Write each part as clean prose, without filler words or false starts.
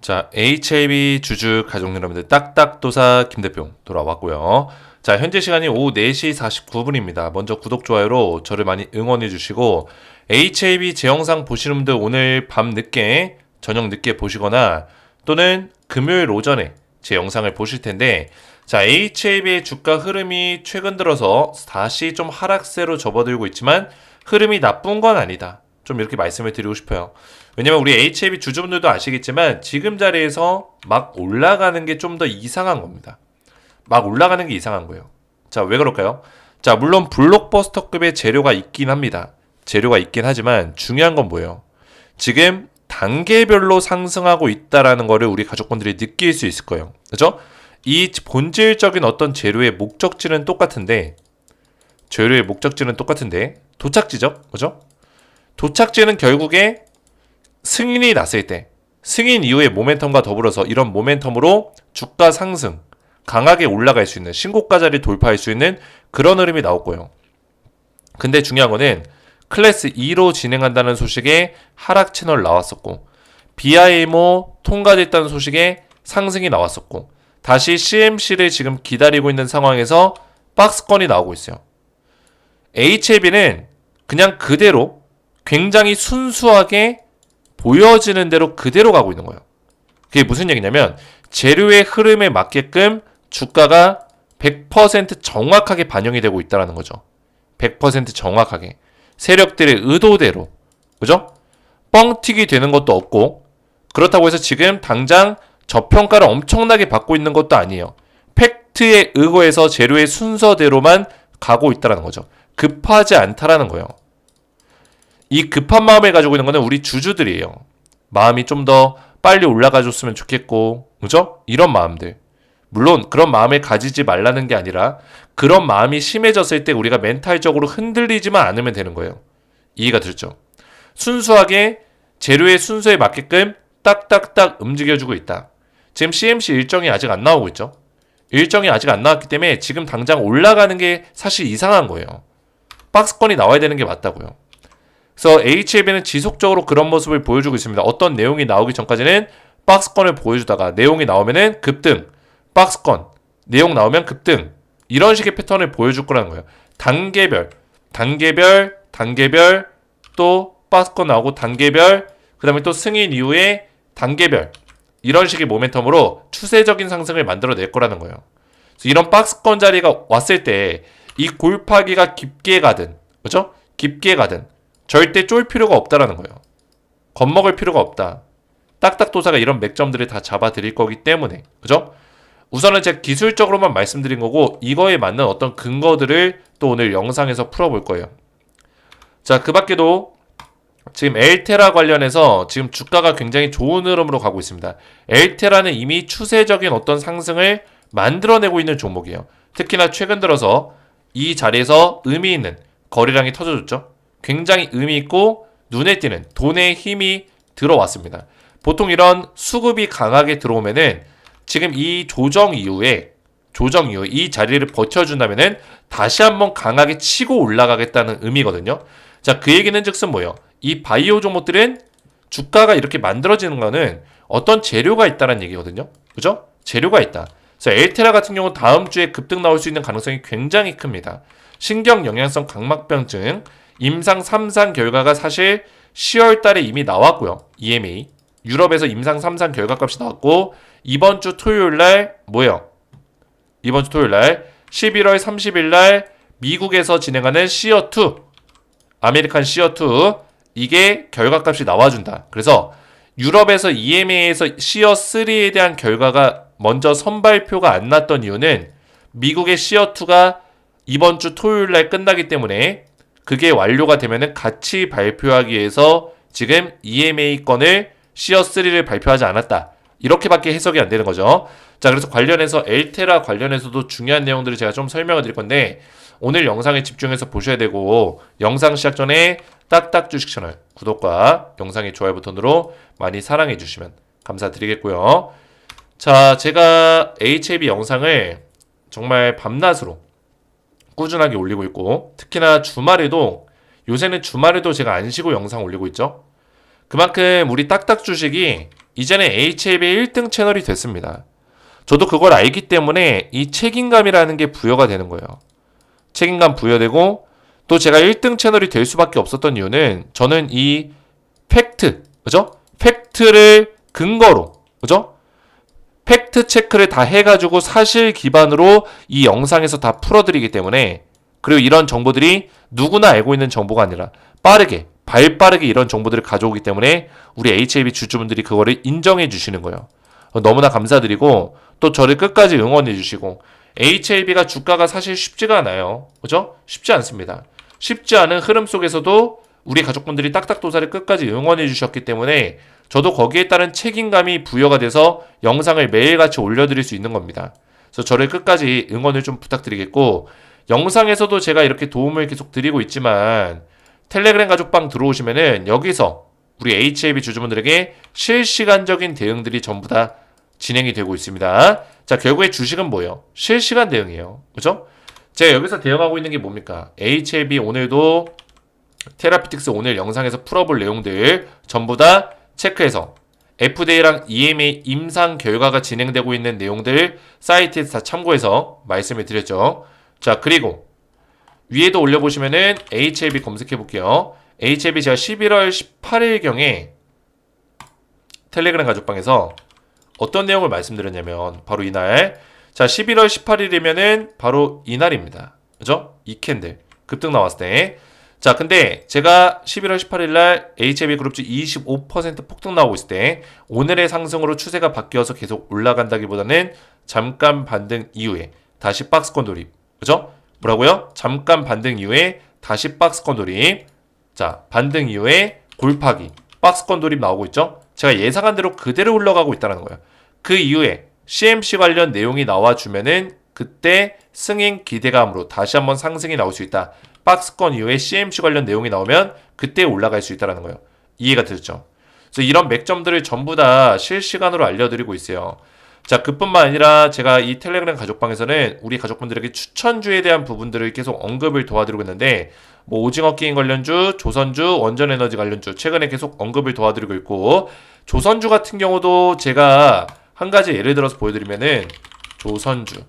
자, HAB 주주 가족 여러분들 딱딱도사 김대표 돌아왔고요. 자, 현재 시간이 오후 4시 49분입니다. 먼저 구독, 좋아요로 저를 많이 응원해 주시고 HAB 제 영상 보시는 분들 오늘 밤 늦게, 저녁 늦게 보시거나 또는 금요일 오전에 제 영상을 보실 텐데, 자, HAB의 주가 흐름이 최근 들어서 다시 좀 하락세로 접어들고 있지만 흐름이 나쁜 건 아니다. 좀 이렇게 말씀을 드리고 싶어요. 왜냐면 우리 HAB 주주분들도 아시겠지만 지금 자리에서 막 올라가는 게 좀 더 이상한 겁니다. 막 올라가는 게 이상한 거예요. 자, 왜 그럴까요? 자, 물론 블록버스터급의 재료가 있긴 합니다. 재료가 있긴 하지만 중요한 건 뭐예요? 지금 단계별로 상승하고 있다라는 거를 우리 가족분들이 느낄 수 있을 거예요. 그죠? 이 본질적인 어떤 재료의 목적지는 똑같은데, 도착지죠? 그죠? 도착지는 결국에 승인이 났을 때, 승인 이후의 모멘텀과 더불어서 이런 모멘텀으로 주가 상승, 강하게 올라갈 수 있는, 신고가 자리 돌파할 수 있는 그런 흐름이 나올 거예요. 근데 중요한 거는 클래스 2로 진행한다는 소식에 하락 채널 나왔었고, BIMO 통과됐다는 소식에 상승이 나왔었고, 다시 CMC를 지금 기다리고 있는 상황에서 박스권이 나오고 있어요. HAB는 그냥 그대로 굉장히 순수하게 보여지는 대로 그대로 가고 있는 거예요. 그게 무슨 얘기냐면 재료의 흐름에 맞게끔 주가가 100% 정확하게 반영이 되고 있다는 거죠. 100% 정확하게. 세력들의 의도대로. 그죠? 뻥튀기 되는 것도 없고, 그렇다고 해서 지금 당장 저평가를 엄청나게 받고 있는 것도 아니에요. 팩트에 의거해서 재료의 순서대로만 가고 있다는 거죠. 급하지 않다라는 거예요. 이 급한 마음을 가지고 있는 거는 우리 주주들이에요. 마음이 좀 더 빨리 올라가 줬으면 좋겠고, 그죠? 이런 마음들. 물론 그런 마음을 가지지 말라는 게 아니라 그런 마음이 심해졌을 때 우리가 멘탈적으로 흔들리지만 않으면 되는 거예요. 이해가 들죠? 순수하게 재료의 순서에 맞게끔 딱딱딱 움직여주고 있다. 지금 CMC 일정이 아직 안 나오고 있죠? 일정이 아직 안 나왔기 때문에 지금 당장 올라가는 게 사실 이상한 거예요. 박스권이 나와야 되는 게 맞다고요. 그래서 HAB는 지속적으로 그런 모습을 보여주고 있습니다. 어떤 내용이 나오기 전까지는 박스권을 보여주다가 내용이 나오면은 급등, 박스권, 내용 나오면 급등, 이런 식의 패턴을 보여줄 거라는 거예요. 단계별, 또 박스권 나오고 단계별, 그 다음에 또 승인 이후에 단계별, 이런 식의 모멘텀으로 추세적인 상승을 만들어낼 거라는 거예요. 그래서 이런 박스권 자리가 왔을 때 이 골파기가 깊게 가든, 그렇죠? 깊게 가든 절대 쫄 필요가 없다라는 거예요. 겁먹을 필요가 없다. 딱딱도사가 이런 맥점들을 다 잡아드릴 거기 때문에, 그죠? 우선은 제가 기술적으로만 말씀드린 거고 이거에 맞는 어떤 근거들을 또 오늘 영상에서 풀어볼 거예요. 자, 그 밖에도 지금 엘테라 관련해서 지금 주가가 굉장히 좋은 흐름으로 가고 있습니다. 엘테라는 이미 추세적인 어떤 상승을 만들어내고 있는 종목이에요. 특히나 최근 들어서 이 자리에서 의미 있는 거래량이 터져줬죠. 굉장히 의미 있고 눈에 띄는 돈의 힘이 들어왔습니다. 보통 이런 수급이 강하게 들어오면은 지금 이 조정 이후에 이 자리를 버텨준다면은 다시 한번 강하게 치고 올라가겠다는 의미거든요. 자, 그 얘기는 즉슨 뭐예요? 이 바이오 종목들은 주가가 이렇게 만들어지는 거는 어떤 재료가 있다는 얘기거든요. 그죠? 재료가 있다. 그래서 엘테라 같은 경우는 다음 주에 급등 나올 수 있는 가능성이 굉장히 큽니다. 신경영양성 각막병증 임상 3상 결과가 사실 10월 달에 이미 나왔고요. EMA. 유럽에서 임상 3상 결과값이 나왔고 이번 주 토요일 날 뭐예요? 이번 주 토요일 날 11월 30일 날 미국에서 진행하는 시어2 아메리칸 시어2 이게 결과값이 나와준다. 그래서 유럽에서 EMA에서 시어3에 대한 결과가 먼저 선발표가 안 났던 이유는 미국의 시어2가 이번 주 토요일 날 끝나기 때문에 그게 완료가 되면은 같이 발표하기 위해서 지금 EMA 건을 시어3를 발표하지 않았다. 이렇게밖에 해석이 안 되는 거죠. 자, 그래서 관련해서 엘테라 관련해서도 중요한 내용들을 제가 좀 설명을 드릴 건데 오늘 영상에 집중해서 보셔야 되고 영상 시작 전에 딱딱 주식 채널 구독과 영상의 좋아요 버튼으로 많이 사랑해 주시면 감사드리겠고요. 자, 제가 HAB 영상을 정말 밤낮으로 꾸준하게 올리고 있고 특히나 주말에도 요새는 주말에도 제가 안 쉬고 영상 올리고 있죠. 그만큼 우리 딱딱 주식이 이제는 HAB의 1등 채널이 됐습니다. 저도 그걸 알기 때문에 이 책임감이라는 게 부여가 되는 거예요. 책임감 부여되고 또 제가 1등 채널이 될 수밖에 없었던 이유는 저는 이 팩트, 그죠? 팩트를 근거로, 그죠? 팩트 체크를 다 해가지고 사실 기반으로 이 영상에서 다 풀어드리기 때문에 그리고 이런 정보들이 누구나 알고 있는 정보가 아니라 빠르게, 발빠르게 이런 정보들을 가져오기 때문에 우리 HAB 주주분들이 그거를 인정해 주시는 거예요. 너무나 감사드리고 또 저를 끝까지 응원해 주시고 HAB가 주가가 사실 쉽지가 않아요. 그죠? 쉽지 않습니다. 쉽지 않은 흐름 속에서도 우리 가족분들이 딱딱도사를 끝까지 응원해 주셨기 때문에 저도 거기에 따른 책임감이 부여가 돼서 영상을 매일같이 올려드릴 수 있는 겁니다. 그래서 저를 끝까지 응원을 좀 부탁드리겠고 영상에서도 제가 이렇게 도움을 계속 드리고 있지만 텔레그램 가족방 들어오시면은 여기서 우리 HAB 주주분들에게 실시간적인 대응들이 전부 다 진행이 되고 있습니다. 자, 결국에 주식은 뭐예요? 실시간 대응이에요. 그죠? 제가 여기서 대응하고 있는 게 뭡니까? HAB 오늘도 테라피틱스 오늘 영상에서 풀어볼 내용들 전부 다 체크해서 FDA랑 EMA 임상 결과가 진행되고 있는 내용들 사이트에서 다 참고해서 말씀을 드렸죠. 자, 그리고 위에도 올려보시면은 HAB 검색해 볼게요. HAB 제가 11월 18일경에 텔레그램 가족방에서 어떤 내용을 말씀드렸냐면 바로 이날, 자 11월 18일이면은 바로 이날입니다. 그죠? 이 캔들 급등 나왔을 때, 자 근데 제가 11월 18일날 HAB 그룹주 25% 폭등 나오고 있을 때 오늘의 상승으로 추세가 바뀌어서 계속 올라간다기보다는 잠깐 반등 이후에 다시 박스권 돌입, 그죠? 뭐라고요? 잠깐 반등 이후에 다시 박스권 돌입, 자 반등 이후에 골파기 박스권 돌입 나오고 있죠? 제가 예상한 대로 그대로 흘러가고 있다는 거예요. 그 이후에 CMC 관련 내용이 나와주면은 그때 승인 기대감으로 다시 한번 상승이 나올 수 있다. 박스권 이후에 CMC 관련 내용이 나오면 그때 올라갈 수 있다는 거예요. 이해가 되셨죠? 그래서 이런 맥점들을 전부 다 실시간으로 알려드리고 있어요. 자, 그뿐만 아니라 제가 이 텔레그램 가족방에서는 우리 가족분들에게 추천주에 대한 부분들을 계속 언급을 도와드리고 있는데 뭐 오징어 게임 관련주, 조선주, 원전에너지 관련주 최근에 계속 언급을 도와드리고 있고 조선주 같은 경우도 제가 한 가지 예를 들어서 보여드리면은 조선주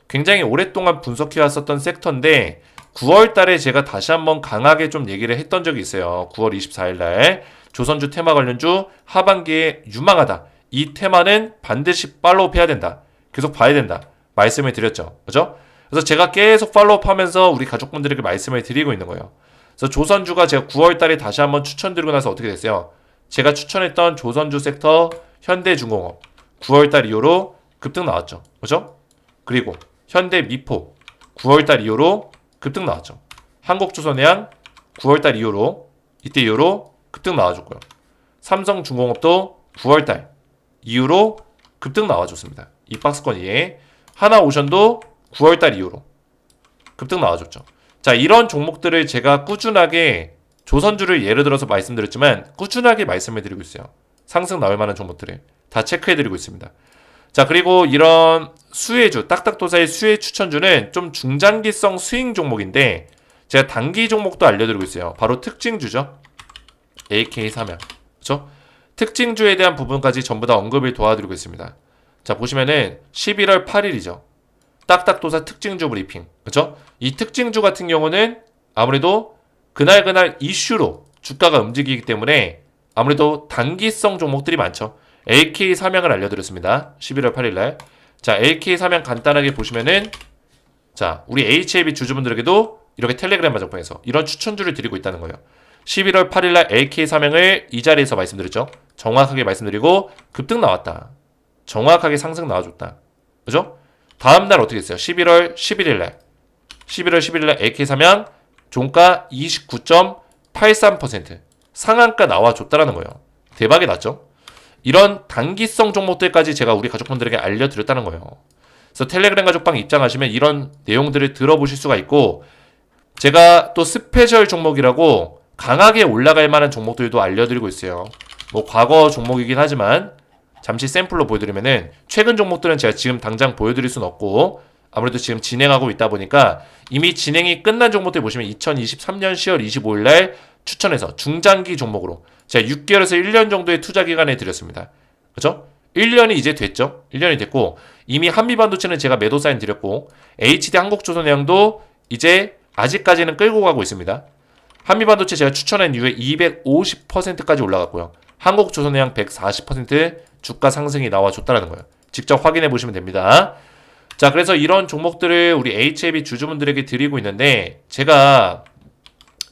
굉장히 오랫동안 분석해 왔었던 섹터인데 9월 달에 제가 다시 한번 강하게 좀 얘기를 했던 적이 있어요. 9월 24일 날 조선주 테마 관련주 하반기에 유망하다. 이 테마는 반드시 팔로우 해야 된다. 계속 봐야 된다. 말씀을 드렸죠. 그죠? 그래서 제가 계속 팔로우 하면서 우리 가족분들에게 말씀을 드리고 있는 거예요. 그래서 조선주가 제가 9월 달에 다시 한번 추천드리고 나서 어떻게 됐어요? 제가 추천했던 조선주 섹터 현대중공업 9월 달 이후로 급등 나왔죠. 그죠? 그리고 현대미포 9월 달 이후로 급등 나왔죠. 한국조선해양 9월 달 이후로 이때 이후로 급등 나와줬고요. 삼성중공업도 9월 달 이후로 급등 나와줬습니다. 이 박스권 이에 하나오션도 9월 달 이후로 급등 나와줬죠. 자, 이런 종목들을 제가 꾸준하게 조선주를 예를 들어서 말씀드렸지만 꾸준하게 말씀해 드리고 있어요. 상승 나올 만한 종목들을 다 체크해 드리고 있습니다. 자, 그리고 이런 수혜주, 딱딱도사의 수혜 추천주는 좀 중장기성 스윙 종목인데 제가 단기 종목도 알려드리고 있어요. 바로 특징주죠. AK3양. 그렇죠? 특징주에 대한 부분까지 전부 다 언급을 도와드리고 있습니다. 자, 보시면은 11월 8일이죠. 딱딱도사 특징주 브리핑. 그렇죠? 이 특징주 같은 경우는 아무래도 그날 이슈로 주가가 움직이기 때문에 아무래도 단기성 종목들이 많죠. LK3양을 알려드렸습니다. 11월 8일날. 자, LK3양 간단하게 보시면은 자, 우리 HAB 주주분들에게도 이렇게 텔레그램 가족방에서 이런 추천주를 드리고 있다는 거예요. 11월 8일날 LK3양을 이 자리에서 말씀드렸죠. 정확하게 말씀드리고 급등 나왔다. 정확하게 상승 나와줬다. 그죠? 다음날 어떻게 했어요? 11월 11일날 LK3양 종가 29.83% 상한가 나와줬다라는 거예요. 대박이 났죠? 이런 단기성 종목들까지 제가 우리 가족분들에게 알려드렸다는 거예요. 그래서 텔레그램 가족방 입장하시면 이런 내용들을 들어보실 수가 있고 제가 또 스페셜 종목이라고 강하게 올라갈 만한 종목들도 알려드리고 있어요. 뭐 과거 종목이긴 하지만 잠시 샘플로 보여드리면은 최근 종목들은 제가 지금 당장 보여드릴 수는 없고 아무래도 지금 진행하고 있다 보니까 이미 진행이 끝난 종목들 보시면 2023년 10월 25일 날 추천해서 중장기 종목으로 제가 6개월에서 1년 정도의 투자 기간에 드렸습니다. 그죠? 1년이 이제 됐죠? 1년이 됐고, 이미 한미반도체는 제가 매도 사인 드렸고, HD 한국조선해양도 이제 아직까지는 끌고 가고 있습니다. 한미반도체 제가 추천한 이후에 250%까지 올라갔고요. 한국조선해양 140% 주가 상승이 나와줬다는 거예요. 직접 확인해 보시면 됩니다. 자, 그래서 이런 종목들을 우리 HLB 주주분들에게 드리고 있는데, 제가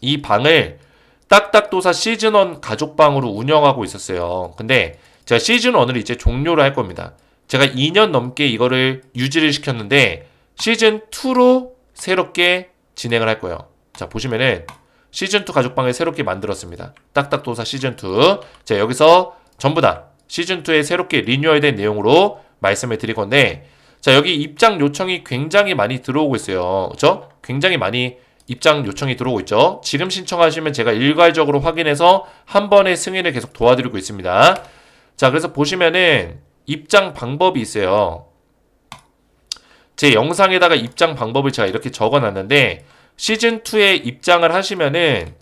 이 방을 딱딱도사 시즌1 가족방으로 운영하고 있었어요. 근데 제가 시즌1을 이제 종료를 할 겁니다. 제가 2년 넘게 이거를 유지를 시켰는데 시즌2로 새롭게 진행을 할 거예요. 자, 보시면은 시즌2 가족방을 새롭게 만들었습니다. 딱딱도사 시즌2. 자, 여기서 전부 다 시즌2에 새롭게 리뉴얼된 내용으로 말씀을 드릴 건데, 자, 여기 입장 요청이 굉장히 많이 들어오고 있어요. 그렇죠? 굉장히 많이 입장 요청이 들어오고 있죠. 지금 신청하시면 제가 일괄적으로 확인해서 한 번의 승인을 계속 도와드리고 있습니다. 자, 그래서 보시면은 입장 방법이 있어요. 제 영상에다가 입장 방법을 제가 이렇게 적어놨는데, 시즌2에 입장을 하시면은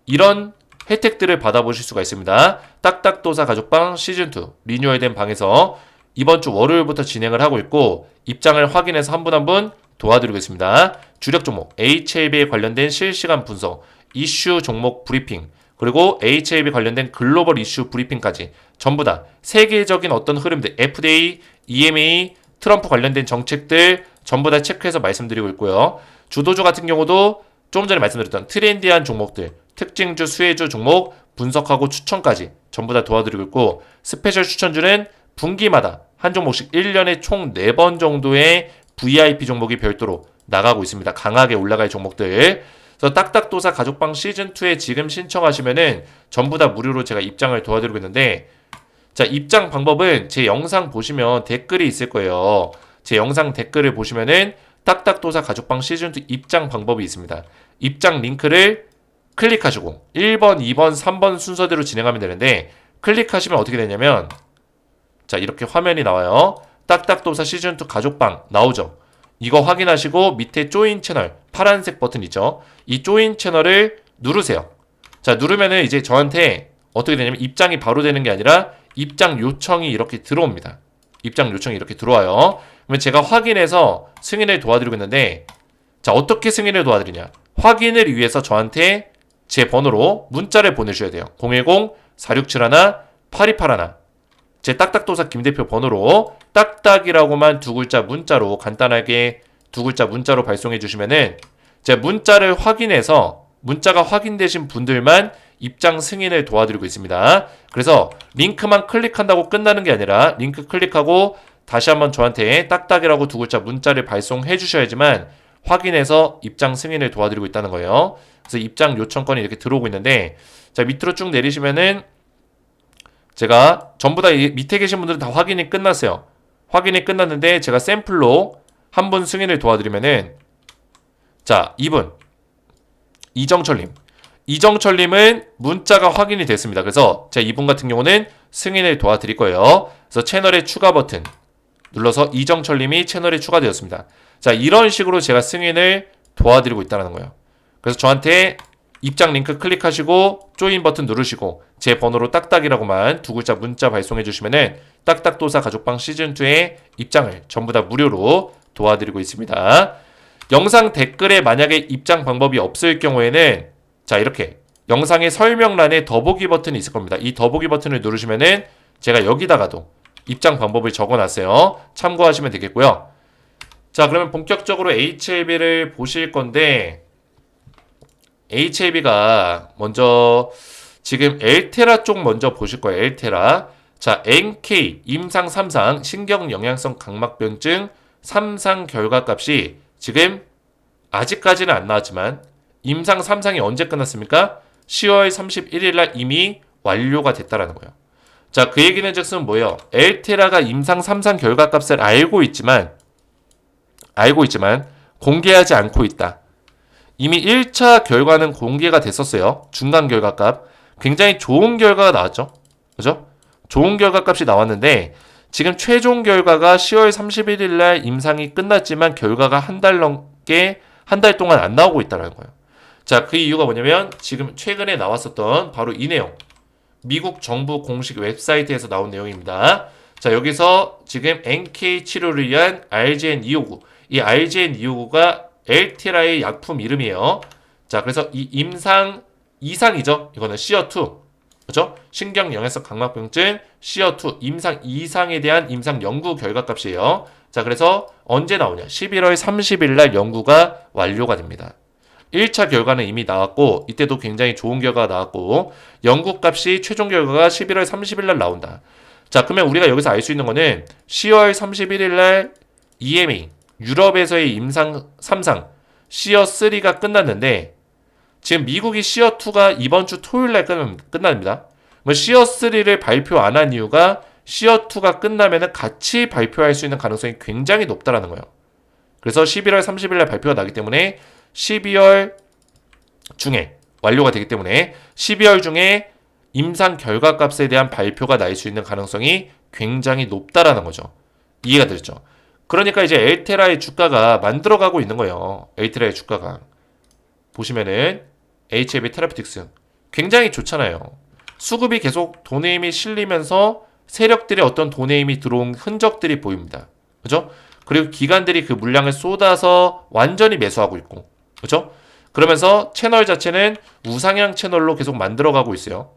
이런 혜택들을 받아보실 수가 있습니다. 딱딱도사 가족방 시즌2 리뉴얼된 방에서 이번 주 월요일부터 진행을 하고 있고, 입장을 확인해서 한 분 한 분 도와드리겠습니다. 주력 종목 HLB에 관련된 실시간 분석, 이슈 종목 브리핑, 그리고 HLB 관련된 글로벌 이슈 브리핑까지 전부 다 세계적인 어떤 흐름들, FDA, EMA, 트럼프 관련된 정책들 전부 다 체크해서 말씀드리고 있고요. 주도주 같은 경우도 좀 전에 말씀드렸던 트렌디한 종목들, 특징주, 수혜주 종목 분석하고 추천까지 전부 다 도와드리고 있고, 스페셜 추천주는 분기마다 한 종목씩 1년에 총 4번 정도의 VIP 종목이 별도로 나가고 있습니다. 강하게 올라갈 종목들. 그래서 딱딱도사 가족방 시즌2에 지금 신청하시면은 전부 다 무료로 제가 입장을 도와드리고 있는데, 자, 입장 방법은 제 영상 보시면 댓글이 있을 거예요. 제 영상 댓글을 보시면은 딱딱도사 가족방 시즌2 입장 방법이 있습니다. 입장 링크를 클릭하시고 1번, 2번, 3번 순서대로 진행하면 되는데, 클릭하시면 어떻게 되냐면, 자, 이렇게 화면이 나와요. 딱딱도사 시즌2 가족방 나오죠. 이거 확인하시고 밑에 조인 채널 파란색 버튼 있죠. 이 조인 채널을 누르세요. 자, 누르면은 이제 저한테 어떻게 되냐면 입장이 바로 되는 게 아니라 입장 요청이 이렇게 들어옵니다. 입장 요청이 이렇게 들어와요. 그러면 제가 확인해서 승인을 도와드리고 있는데, 자, 어떻게 승인을 도와드리냐? 확인을 위해서 저한테 제 번호로 문자를 보내주셔야 돼요. 010-4671-8281. 제 딱딱도사 김대표 번호로 딱딱이라고만 두 글자 문자로 간단하게 두 글자 문자로 발송해 주시면은 제 문자를 확인해서 문자가 확인되신 분들만 입장 승인을 도와드리고 있습니다. 그래서 링크만 클릭한다고 끝나는 게 아니라 링크 클릭하고 다시 한번 저한테 딱딱이라고 두 글자 문자를 발송해 주셔야지만 확인해서 입장 승인을 도와드리고 있다는 거예요. 그래서 입장 요청권이 이렇게 들어오고 있는데, 자, 밑으로 쭉 내리시면은 제가 전부 다 밑에 계신 분들은 다 확인이 끝났어요. 확인이 끝났는데 제가 샘플로 한 분 승인을 도와드리면은, 자, 이분 이정철님은 문자가 확인이 됐습니다. 그래서 제가 이분 같은 경우는 승인을 도와드릴 거예요. 그래서 채널에 추가 버튼 눌러서 이정철님이 채널에 추가되었습니다. 자, 이런 식으로 제가 승인을 도와드리고 있다는 거예요. 그래서 저한테 입장 링크 클릭하시고 조인 버튼 누르시고 제 번호로 딱딱이라고만 두 글자 문자 발송해 주시면은 딱딱도사 가족방 시즌2의 입장을 전부 다 무료로 도와드리고 있습니다. 영상 댓글에 만약에 입장 방법이 없을 경우에는, 자, 이렇게 영상의 설명란에 더보기 버튼이 있을 겁니다. 이 더보기 버튼을 누르시면은 제가 여기다가도 입장 방법을 적어놨어요. 참고하시면 되겠고요. 자, 그러면 본격적으로 HLB를 보실 건데, HLB가 먼저 지금 엘테라 쪽 먼저 보실 거예요. 엘테라. 자, NK 임상 3상 신경영양성 각막변증 3상 결과값이 지금 아직까지는 안 나왔지만 임상 3상이 언제 끝났습니까? 10월 31일 날 이미 완료가 됐다라는 거예요. 자, 그 얘기는 즉슨 뭐예요? 엘테라가 임상 3상 결과값을 알고 있지만 공개하지 않고 있다. 이미 1차 결과는 공개가 됐었어요. 중간 결과값. 굉장히 좋은 결과가 나왔죠. 그죠? 좋은 결과값이 나왔는데 지금 최종 결과가 10월 31일 날 임상이 끝났지만 결과가 한 달 동안 안 나오고 있다는 거예요. 자, 그 이유가 뭐냐면 지금 최근에 나왔었던 바로 이 내용. 미국 정부 공식 웹사이트에서 나온 내용입니다. 자, 여기서 지금 NK 치료를 위한 RGN259. 이 RGN259가 엘테라의 약품 이름이에요. 자, 그래서 이 임상 이상이죠. 이거는 시어2. 그죠? 신경영양성 각막병증 시어2 임상 이상에 대한 임상 연구 결과값이에요. 자, 그래서 언제 나오냐? 11월 30일 날 연구가 완료가 됩니다. 1차 결과는 이미 나왔고 이때도 굉장히 좋은 결과가 나왔고 연구값이 최종 결과가 11월 30일 날 나온다. 자, 그러면 우리가 여기서 알 수 있는 거는 10월 31일 날 EMA 유럽에서의 임상 3상 시어3가 끝났는데 지금 미국이 시어2가 이번 주 토요일 날 끝납니다. 시어3를 발표 안 한 이유가 시어2가 끝나면은 같이 발표할 수 있는 가능성이 굉장히 높다라는 거예요. 그래서 11월 30일 날 발표가 나기 때문에 12월 중에 완료가 되기 때문에 12월 중에 임상 결과값에 대한 발표가 날 수 있는 가능성이 굉장히 높다라는 거죠. 이해가 되죠? 그러니까 이제 엘테라의 주가가 만들어가고 있는 거예요. 엘테라의 주가가. 보시면은 HLB 테라피틱스 굉장히 좋잖아요. 수급이 계속 돈의 힘이 실리면서 세력들의 어떤 돈의 힘이 들어온 흔적들이 보입니다. 그죠? 그리고 기관들이 그 물량을 쏟아서 완전히 매수하고 있고. 그죠? 그러면서 채널 자체는 우상향 채널로 계속 만들어가고 있어요.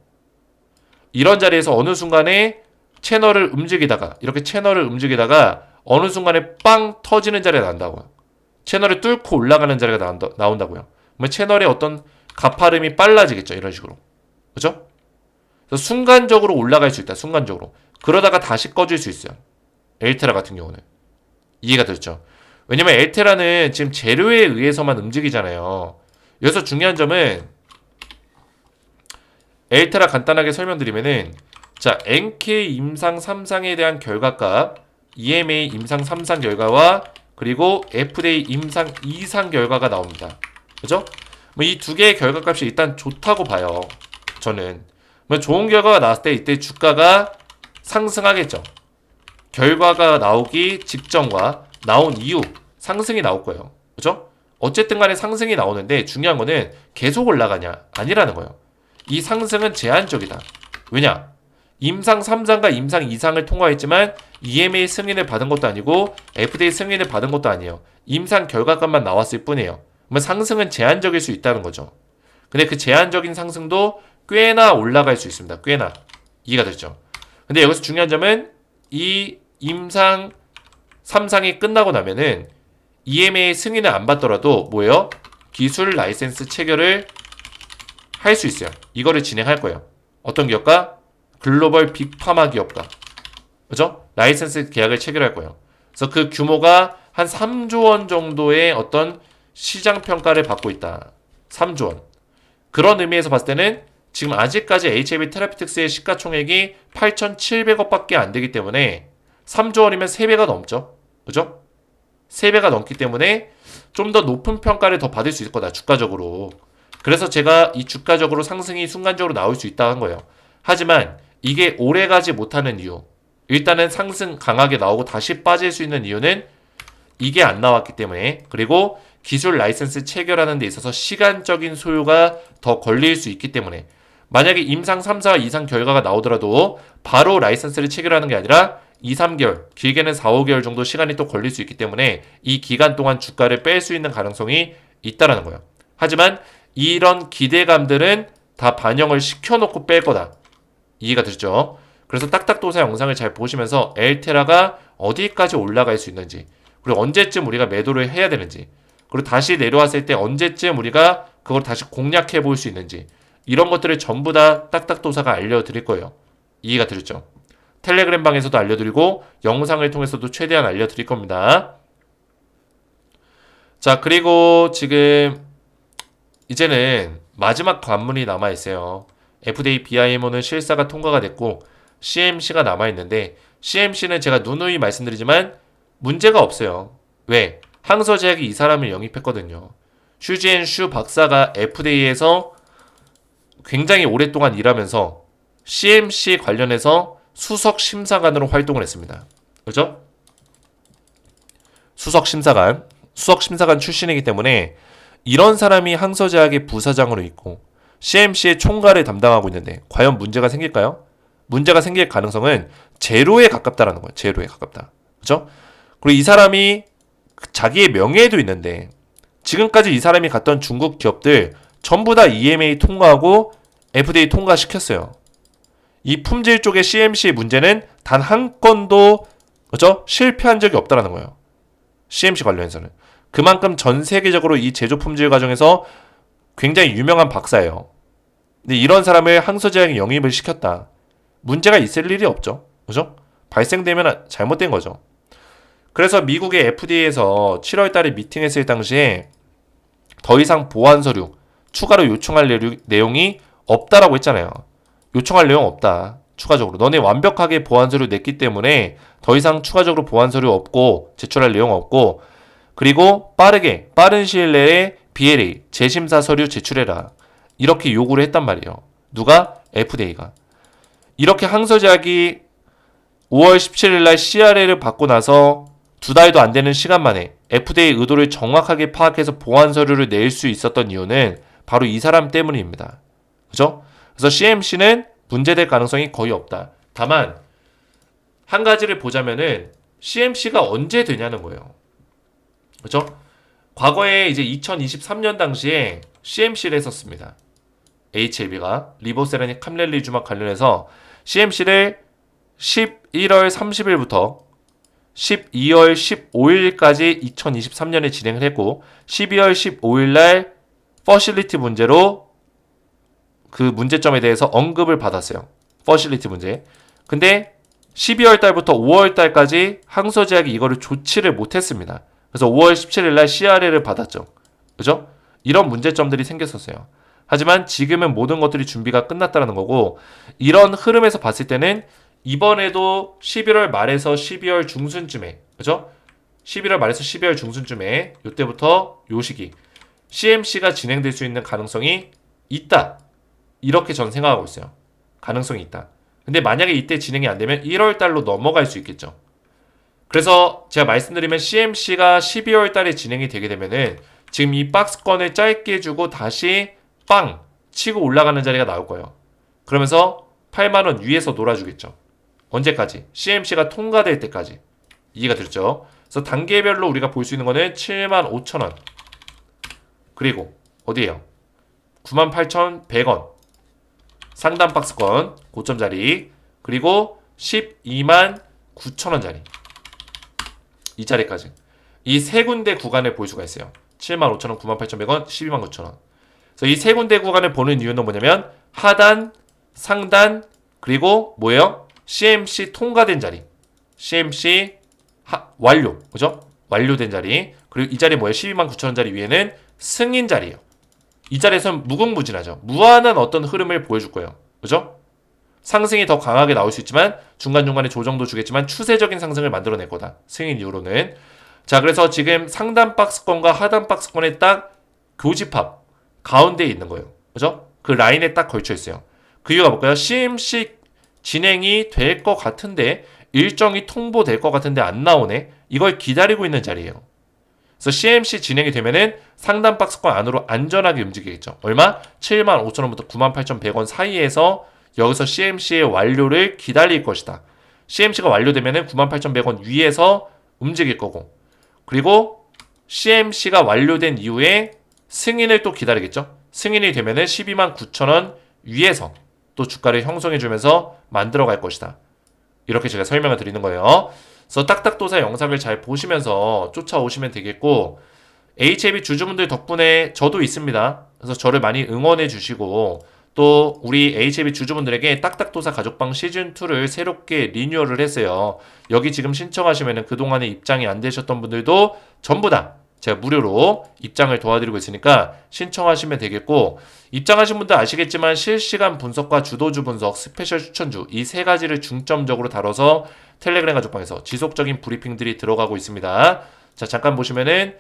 이런 자리에서 어느 순간에 채널을 움직이다가 이렇게 채널을 움직이다가 어느 순간에 빵 터지는 자리가 나온다고요. 채널을 뚫고 올라가는 자리가 나온다고요. 그러면 채널의 어떤 가파름이 빨라지겠죠. 이런 식으로. 그죠? 그래서 순간적으로 올라갈 수 있다. 순간적으로. 그러다가 다시 꺼질 수 있어요. 엘테라 같은 경우는. 이해가 됐죠? 왜냐면 엘테라는 지금 재료에 의해서만 움직이잖아요. 여기서 중요한 점은 엘테라 간단하게 설명드리면은 자, NK 임상 3상에 대한 결과값, EMA 임상 3상 결과와 그리고 FDA 임상 2상 결과가 나옵니다. 그죠? 뭐 이 두 개의 결과값이 일단 좋다고 봐요. 저는. 뭐 좋은 결과가 나왔을 때 이때 주가가 상승하겠죠. 결과가 나오기 직전과 나온 이후 상승이 나올 거예요. 그죠? 어쨌든 간에 상승이 나오는데 중요한 거는 계속 올라가냐? 아니라는 거예요. 이 상승은 제한적이다. 왜냐? 임상 3상과 임상 2상을 통과했지만 EMA 승인을 받은 것도 아니고 FDA 승인을 받은 것도 아니에요. 임상 결과값만 나왔을 뿐이에요. 그러면 상승은 제한적일 수 있다는 거죠. 근데 그 제한적인 상승도 꽤나 올라갈 수 있습니다. 꽤나. 이해가 됐죠? 근데 여기서 중요한 점은 이 임상 3상이 끝나고 나면은 EMA 승인을 안 받더라도 뭐예요? 기술 라이센스 체결을 할 수 있어요. 이거를 진행할 거예요. 어떤 기업가? 글로벌 빅파마 기업가. 그죠? 라이센스 계약을 체결할 거예요. 그래서 그 규모가 한 3조 원 정도의 어떤 시장 평가를 받고 있다. 3조 원. 그런 의미에서 봤을 때는 지금 아직까지 HLB 테라피틱스의 시가총액이 8,700억밖에 안 되기 때문에 3조 원이면 3배가 넘죠. 그죠? 3배가 넘기 때문에 좀 더 높은 평가를 더 받을 수 있을 거다. 주가적으로. 그래서 제가 이 주가적으로 상승이 순간적으로 나올 수 있다는 거예요. 하지만 이게 오래가지 못하는 이유. 일단은 상승 강하게 나오고 다시 빠질 수 있는 이유는 이게 안 나왔기 때문에 그리고 기술 라이센스 체결하는 데 있어서 시간적인 소요가 더 걸릴 수 있기 때문에 만약에 임상 3사 이상 결과가 나오더라도 바로 라이센스를 체결하는 게 아니라 2, 3개월, 길게는 4, 5개월 정도 시간이 또 걸릴 수 있기 때문에 이 기간 동안 주가를 뺄 수 있는 가능성이 있다라는 거예요. 하지만 이런 기대감들은 다 반영을 시켜놓고 뺄 거다. 이해가 되죠? 그래서 딱딱도사 영상을 잘 보시면서 엘테라가 어디까지 올라갈 수 있는지 그리고 언제쯤 우리가 매도를 해야 되는지 그리고 다시 내려왔을 때 언제쯤 우리가 그걸 다시 공략해 볼 수 있는지 이런 것들을 전부 다 딱딱도사가 알려드릴 거예요. 이해가 되죠? 텔레그램 방에서도 알려드리고 영상을 통해서도 최대한 알려드릴 겁니다. 자, 그리고 지금 이제는 마지막 관문이 남아있어요. FDA BIMO는 실사가 통과가 됐고 CMC가 남아있는데 CMC는 제가 누누이 말씀드리지만 문제가 없어요. 왜? 항서제약이 이 사람을 영입했거든요. 슈지엔슈 박사가 FDA에서 굉장히 오랫동안 일하면서 CMC 관련해서 수석 심사관으로 활동을 했습니다. 그죠? 수석 심사관 출신이기 때문에 이런 사람이 항서제약의 부사장으로 있고 CMC의 총괄을 담당하고 있는데 과연 문제가 생길까요? 문제가 생길 가능성은 제로에 가깝다라는 거예요. 제로에 가깝다. 그죠? 그리고 이 사람이 자기의 명예에도 있는데 지금까지 이 사람이 갔던 중국 기업들 전부 다 EMA 통과하고 FDA 통과시켰어요. 이 품질 쪽의 CMC의 문제는 단 한 건도 그죠? 실패한 적이 없다라는 거예요. CMC 관련해서는. 그만큼 전 세계적으로 이 제조 품질 과정에서 굉장히 유명한 박사예요. 근데 이런 사람을 항소제약에 영입을 시켰다. 문제가 있을 일이 없죠. 그죠? 발생되면 잘못된 거죠. 그래서 미국의 FDA에서 7월 달에 미팅했을 당시에 더 이상 보완 서류, 추가로 요청할 내용이 없다라고 했잖아요. 요청할 내용 없다. 추가적으로. 너네 완벽하게 보완 서류 냈기 때문에 더 이상 추가적으로 보완 서류 없고 제출할 내용 없고 그리고 빠른 시일 내에 BLA, 재심사 서류 제출해라. 이렇게 요구를 했단 말이에요. 누가? FDA가. 이렇게 항소제약이 5월 17일 날 CRL을 받고 나서 2달도 안 되는 시간 만에 FDA 의도를 정확하게 파악해서 보완 서류를 낼 수 있었던 이유는 바로 이 사람 때문입니다. 그죠? 그래서 CMC는 문제될 가능성이 거의 없다. 다만 한 가지를 보자면은 CMC가 언제 되냐는 거예요. 그죠? 과거에 이제 2023년 당시에 CMC를 했었습니다. HLB가 리보세라닉 캄렐리주막 관련해서 CMC를 11월 30일부터 12월 15일까지 2023년에 진행을 했고 12월 15일 날 퍼실리티 문제로 그 문제점에 대해서 언급을 받았어요. 퍼실리티 문제. 근데 12월 달부터 5월 달까지 항소제약이 이거를 조치를 못했습니다. 그래서 5월 17일 날 CRL을 받았죠. 그죠? 이런 문제점들이 생겼었어요. 하지만 지금은 모든 것들이 준비가 끝났다는 거고 이런 흐름에서 봤을 때는 이번에도 11월 말에서 12월 중순쯤에 그죠? 11월 말에서 12월 중순쯤에 이때부터 요 시기 CMC가 진행될 수 있는 가능성이 있다. 이렇게 전 생각하고 있어요. 가능성이 있다. 근데 만약에 이때 진행이 안 되면 1월 달로 넘어갈 수 있겠죠. 그래서 제가 말씀드리면 CMC가 12월 달에 진행이 되게 되면은 지금 이 박스권을 짧게 주고 다시 빵 치고 올라가는 자리가 나올 거예요. 그러면서 8만원 위에서 놀아주겠죠. 언제까지? CMC가 통과될 때까지. 이해가 됐죠? 그래서 단계별로 우리가 볼 수 있는 거는 75,000원. 그리고 어디에요? 98,100원. 상단 박스권 고점 자리. 그리고 129,000원짜리. 이 자리까지. 이 세 군데 구간을 볼 수가 있어요. 75,000원, 98,100원, 129,000원. 그래서 이 세 군데 구간을 보는 이유는 뭐냐면 하단, 상단, 그리고 뭐예요? CMC 통과된 자리. CMC 완료. 그죠? 완료된 자리. 그리고 이 자리 뭐예요? 129,000원짜리 위에는 승인 자리예요. 이 자리에서는 무궁무진하죠. 무한한 어떤 흐름을 보여줄 거예요. 그죠? 상승이 더 강하게 나올 수 있지만 중간중간에 조정도 주겠지만 추세적인 상승을 만들어낼 거다. 승인 이후로는. 자, 그래서 지금 상단 박스권과 하단 박스권에 딱 교집합 가운데에 있는 거예요. 그죠? 그 라인에 딱 걸쳐 있어요. 그 이유가 뭘까요? CMC 진행이 될 것 같은데 일정이 통보될 것 같은데 안 나오네. 이걸 기다리고 있는 자리예요. 그래서 CMC 진행이 되면은 상단 박스권 안으로 안전하게 움직이겠죠. 얼마? 75,000원부터 98,100원 사이에서 여기서 CMC의 완료를 기다릴 것이다. CMC가 완료되면은 98,100원 위에서 움직일 거고. 그리고 CMC가 완료된 이후에 승인을 또 기다리겠죠. 승인이 되면은 129,000원 위에서 또 주가를 형성해주면서 만들어갈 것이다. 이렇게 제가 설명을 드리는 거예요. 그래서 딱딱도사 영상을 잘 보시면서 쫓아오시면 되겠고 HLB 주주분들 덕분에 저도 있습니다. 그래서 저를 많이 응원해 주시고 또 우리 HLB 주주분들에게 딱딱도사 가족방 시즌2를 새롭게 리뉴얼을 했어요. 여기 지금 신청하시면 그동안에 입장이 안 되셨던 분들도 전부 다 제가 무료로 입장을 도와드리고 있으니까 신청하시면 되겠고 입장하신 분들 아시겠지만 실시간 분석과 주도주 분석, 스페셜 추천주 이 세 가지를 중점적으로 다뤄서 텔레그램 가족방에서 지속적인 브리핑들이 들어가고 있습니다. 자, 잠깐 보시면은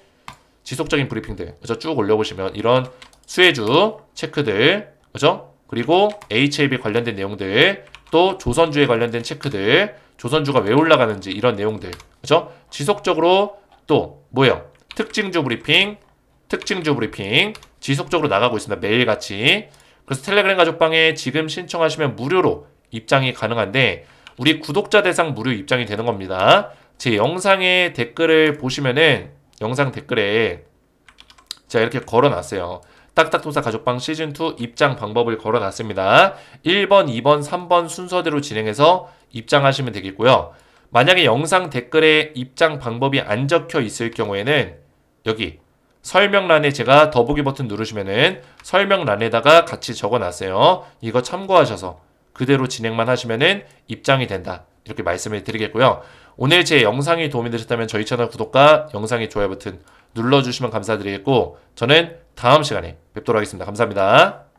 지속적인 브리핑들 그죠? 쭉 올려보시면 이런 수혜주 체크들 그죠? 그리고 HLB 관련된 내용들 또 조선주에 관련된 체크들 조선주가 왜 올라가는지 이런 내용들 그죠? 지속적으로 또 뭐예요? 특징주 브리핑 지속적으로 나가고 있습니다. 매일같이. 그래서 텔레그램 가족방에 지금 신청하시면 무료로 입장이 가능한데 우리 구독자 대상 무료 입장이 되는 겁니다. 제 영상의 댓글을 보시면은 영상 댓글에 제가 이렇게 걸어놨어요. 딱딱토사 가족방 시즌2 입장 방법을 걸어놨습니다. 1번, 2번, 3번 순서대로 진행해서 입장하시면 되겠고요. 만약에 영상 댓글에 입장 방법이 안 적혀 있을 경우에는 여기 설명란에 제가 더보기 버튼 누르시면은 설명란에다가 같이 적어놨어요. 이거 참고하셔서 그대로 진행만 하시면은 입장이 된다. 이렇게 말씀을 드리겠고요. 오늘 제 영상이 도움이 되셨다면 저희 채널 구독과 영상의 좋아요 버튼 눌러주시면 감사드리겠고 저는 다음 시간에 뵙도록 하겠습니다. 감사합니다.